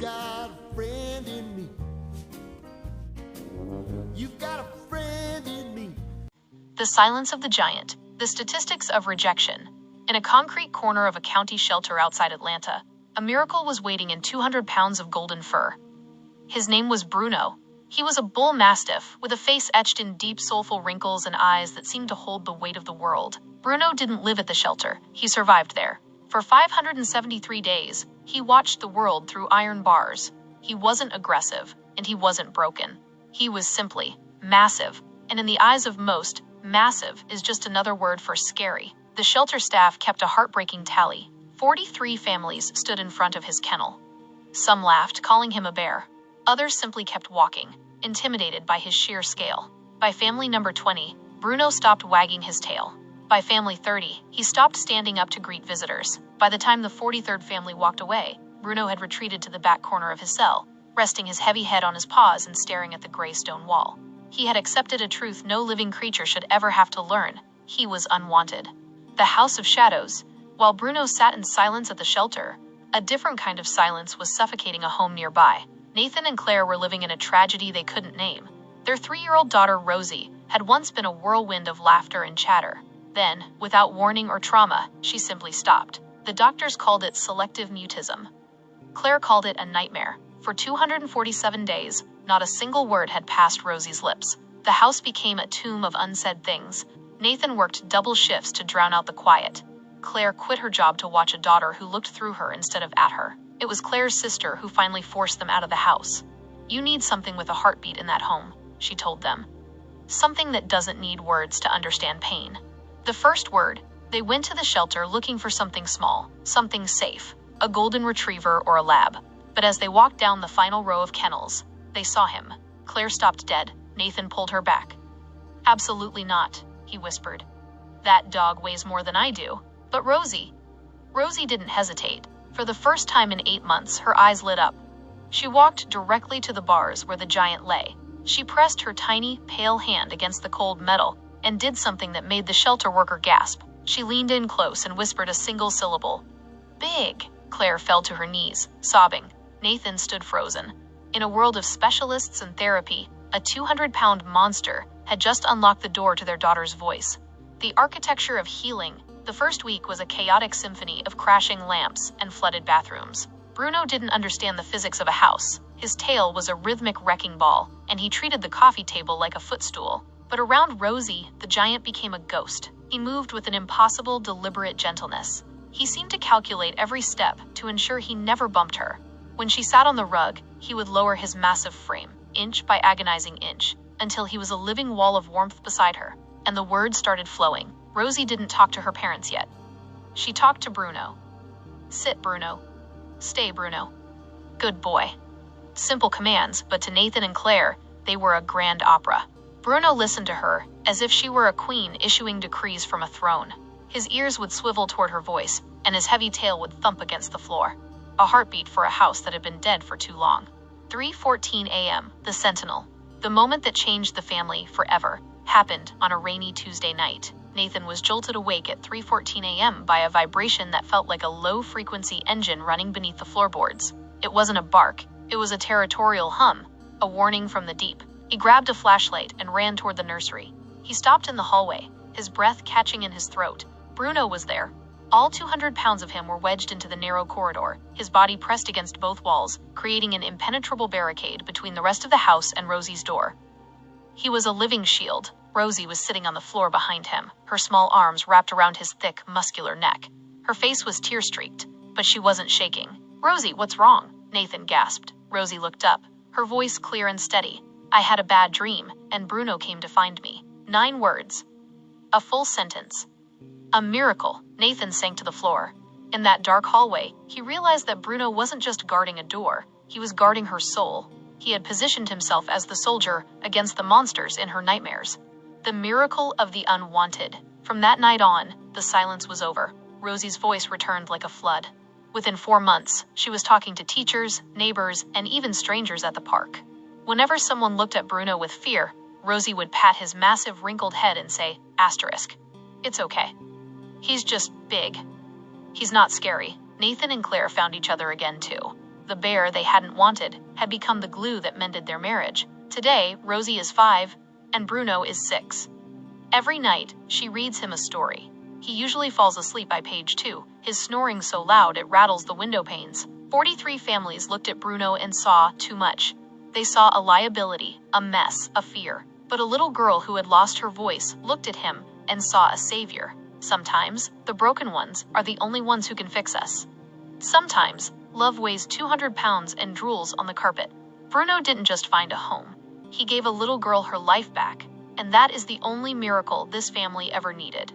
got a friend in me. You've got a friend in me. The silence of the giant. The statistics of rejection. In a concrete corner of a county shelter outside Atlanta, a miracle was waiting in 200 pounds of golden fur. His name was Bruno. He was a Bull Mastiff, with a face etched in deep soulful wrinkles and eyes that seemed to hold the weight of the world. Bruno didn't live at the shelter. He survived there. For 573 days, he watched the world through iron bars. He wasn't aggressive, and he wasn't broken. He was simply massive, and in the eyes of most, massive is just another word for scary. The shelter staff kept a heartbreaking tally. 43 families stood in front of his kennel. Some laughed, calling him a bear. Others simply kept walking, intimidated by his sheer scale. By family number 20, Bruno stopped wagging his tail. By family 30, he stopped standing up to greet visitors. By the time the 43rd family walked away, Bruno had retreated to the back corner of his cell, resting his heavy head on his paws and staring at the gray stone wall. He had accepted a truth no living creature should ever have to learn. He was unwanted. The House of Shadows. While Bruno sat in silence at the shelter, a different kind of silence was suffocating a home nearby. Nathan and Claire were living in a tragedy they couldn't name. Their 3-year-old daughter, Rosie, had once been a whirlwind of laughter and chatter. Then, without warning or trauma, she simply stopped. The doctors called it selective mutism. Claire called it a nightmare. For 247 days, not a single word had passed Rosie's lips. The house became a tomb of unsaid things. Nathan worked double shifts to drown out the quiet. Claire quit her job to watch a daughter who looked through her instead of at her. It was Claire's sister who finally forced them out of the house. "You need something with a heartbeat in that home," she told them. "Something that doesn't need words to understand pain." The first word, they went to the shelter looking for something small, something safe, a golden retriever or a lab. But as they walked down the final row of kennels, they saw him. Claire stopped dead. Nathan pulled her back. "Absolutely not," he whispered. "That dog weighs more than I do." "But Rosie..." Rosie didn't hesitate. For the first time in 8 months, her eyes lit up. She walked directly to the bars where the giant lay. She pressed her tiny, pale hand against the cold metal and did something that made the shelter worker gasp. She leaned in close and whispered a single syllable. "Big." Claire fell to her knees, sobbing. Nathan stood frozen. In a world of specialists and therapy, a 200-pound monster had just unlocked the door to their daughter's voice. The architecture of healing. The first week was a chaotic symphony of crashing lamps and flooded bathrooms. Bruno didn't understand the physics of a house. His tail was a rhythmic wrecking ball, and he treated the coffee table like a footstool. But around Rosie, the giant became a ghost. He moved with an impossible, deliberate gentleness. He seemed to calculate every step to ensure he never bumped her. When she sat on the rug, he would lower his massive frame, inch by agonizing inch, until he was a living wall of warmth beside her. And the words started flowing. Rosie didn't talk to her parents yet. She talked to Bruno. "Sit, Bruno. Stay, Bruno. Good boy." Simple commands, but to Nathan and Claire, they were a grand opera. Bruno listened to her, as if she were a queen issuing decrees from a throne. His ears would swivel toward her voice, and his heavy tail would thump against the floor. A heartbeat for a house that had been dead for too long. 3:14 a.m., the sentinel. The moment that changed the family forever happened on a rainy Tuesday night. Nathan was jolted awake at 3:14 a.m. by a vibration that felt like a low-frequency engine running beneath the floorboards. It wasn't a bark, it was a territorial hum, a warning from the deep. He grabbed a flashlight and ran toward the nursery. He stopped in the hallway, his breath catching in his throat. Bruno was there. All 200 pounds of him were wedged into the narrow corridor, his body pressed against both walls, creating an impenetrable barricade between the rest of the house and Rosie's door. He was a living shield. Rosie was sitting on the floor behind him, her small arms wrapped around his thick, muscular neck. Her face was tear-streaked, but she wasn't shaking. "Rosie, what's wrong?" Nathan gasped. Rosie looked up, her voice clear and steady. "I had a bad dream, and Bruno came to find me." 9 words. A full sentence. A miracle. Nathan sank to the floor. In that dark hallway, he realized that Bruno wasn't just guarding a door, he was guarding her soul. He had positioned himself as the soldier against the monsters in her nightmares. The miracle of the unwanted. From that night on, the silence was over. Rosie's voice returned like a flood. Within 4 months, she was talking to teachers, neighbors, and even strangers at the park. Whenever someone looked at Bruno with fear, Rosie would pat his massive wrinkled head and say, "Asterisk. It's okay. He's just big. He's not scary." Nathan and Claire found each other again too. The bear they hadn't wanted had become the glue that mended their marriage. Today, Rosie is 5, and Bruno is 6. Every night, she reads him a story. He usually falls asleep by page 2, his snoring so loud it rattles the window panes. 43 families looked at Bruno and saw too much. They saw a liability, a mess, a fear. But a little girl who had lost her voice looked at him and saw a savior. Sometimes, the broken ones are the only ones who can fix us. Sometimes, love weighs 200 pounds and drools on the carpet. Bruno didn't just find a home. He gave a little girl her life back, and that is the only miracle this family ever needed.